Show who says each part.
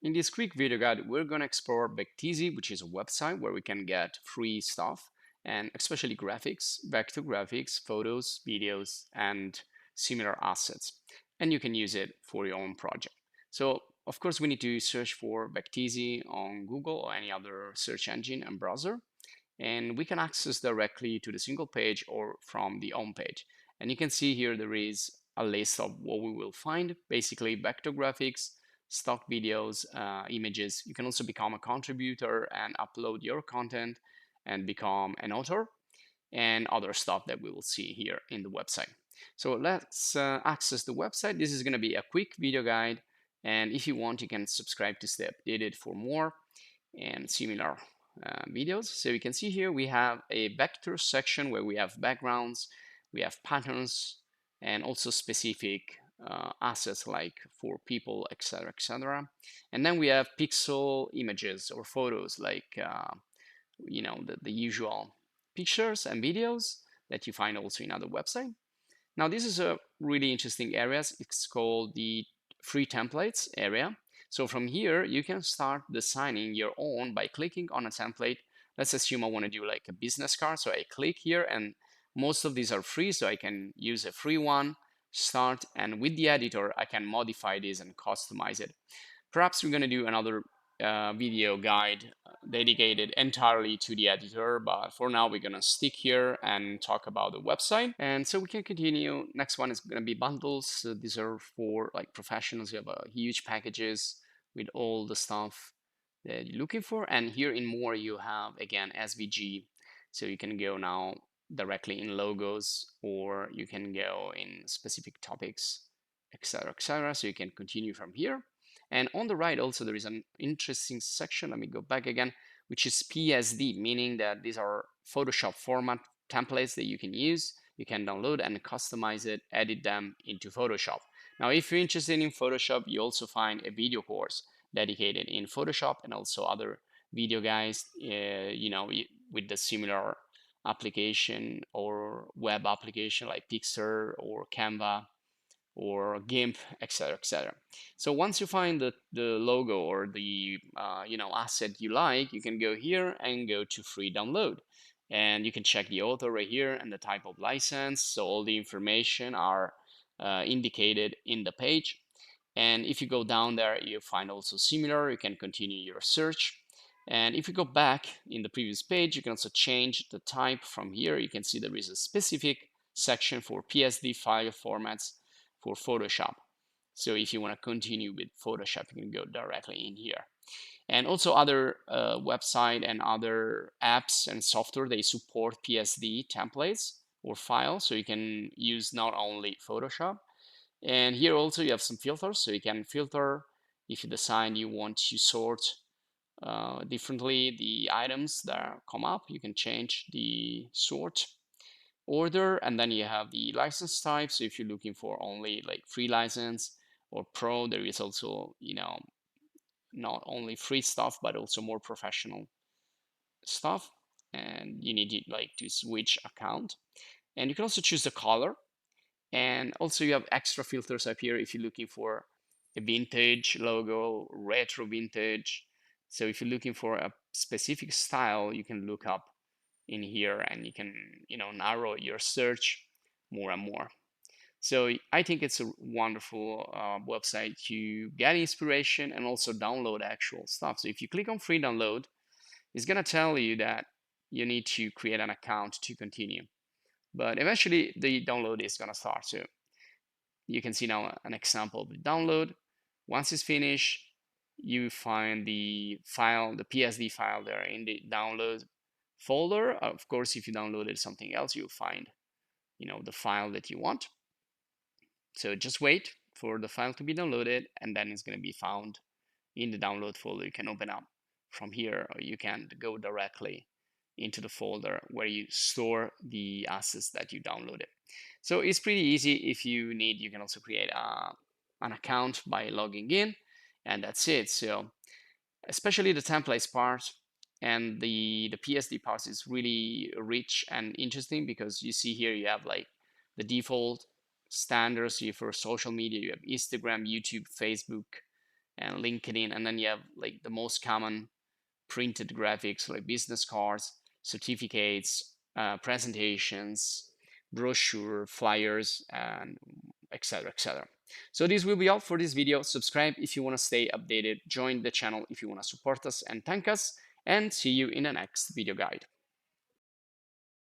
Speaker 1: In this quick video guide, we're going to explore Vecteezy, which is a website where we can get free stuff, and especially graphics, vector graphics, photos, videos, and similar assets. And you can use it for your own project. So, of course, we need to search for Vecteezy on Google or any other search engine and browser. And we can access directly to the single page or from the home page. And you can see here there is a list of what we will find, basically vector graphics, stock videos, images. You can also become a contributor and upload your content and become an author and other stuff that we will see here in the website. So let's access the website. This is going to be a quick video guide. And if you want, you can subscribe to stay updated for more and similar videos. So you can see here we have a vector section where we have backgrounds, we have patterns, and also specific assets like for people, etc., etc. And then we have pixel images or photos like the usual pictures and videos that you find also in other websites. Now this is a really interesting area. It's called the free templates area. So from here, you can start designing your own by clicking on a template. Let's assume I want to do like a business card. So I click here and most of these are free. So I can use a free one, start, and with the editor, I can modify this and customize it. Perhaps we're going to do another video guide dedicated entirely to the editor, but for now we're going to stick here and talk about the website. And so we can continue. Next one is going to be bundles. So these are for like professionals. You have huge packages with all the stuff that you're looking for. And here in more, you have again SVG. So you can go now directly in logos, or you can go in specific topics, etc., etc. So you can continue from here. And on the right also there is an interesting section. Let me go back again, which is PSD, meaning that these are Photoshop format templates that you can use. You can download and customize it, edit them into Photoshop. Now, if you're interested in Photoshop, you also find a video course dedicated in Photoshop and also other video guides, with the similar application or web application like Pixar or Canva or GIMP, etc., etc. So once you find the logo or the asset you like, you can go here and go to free download. And you can check the author right here and the type of license. So all the information are indicated in the page. And if you go down there, you find also similar. You can continue your search. And if you go back in the previous page, you can also change the type from here. You can see there is a specific section for PSD file formats for Photoshop. So if you want to continue with Photoshop, you can go directly in here. And also other website and other apps and software, they support PSD templates or files. So you can use not only Photoshop. And here also you have some filters. So you can filter if you decide you want to sort differently the items that come up. You can change the sort order, and then you have the license type. So if you're looking for only like free license or pro, there is also not only free stuff but also more professional stuff, and you need to switch account. And you can also choose the color, and also you have extra filters up here if you're looking for a vintage logo, retro vintage. So if you're looking for a specific style, you can look up in here and you can narrow your search more and more. So I think it's a wonderful website to get inspiration and also download actual stuff. So if you click on free download, it's going to tell you that you need to create an account to continue, but eventually the download is going to start. So you can see now an example of the download. Once it's finished, you find the file, the PSD file there in the download folder. Of course, if you downloaded something else, you'll find the file that you want. So just wait for the file to be downloaded, and then it's going to be found in the download folder. You can open up from here, or you can go directly into the folder where you store the assets that you downloaded. So it's pretty easy. If you need, you can also create an account by logging in, and that's it. So especially the templates part and the PSD part is really rich and interesting, because you see here you have like the default standards here for social media. You have Instagram, YouTube, Facebook, and LinkedIn, and then you have like the most common printed graphics like business cards, certificates, presentations, brochure, flyers, and etc. etc. So this will be all for this video. Subscribe if you want to stay updated. Join the channel if you want to support us and thank us. And see you in the next video guide.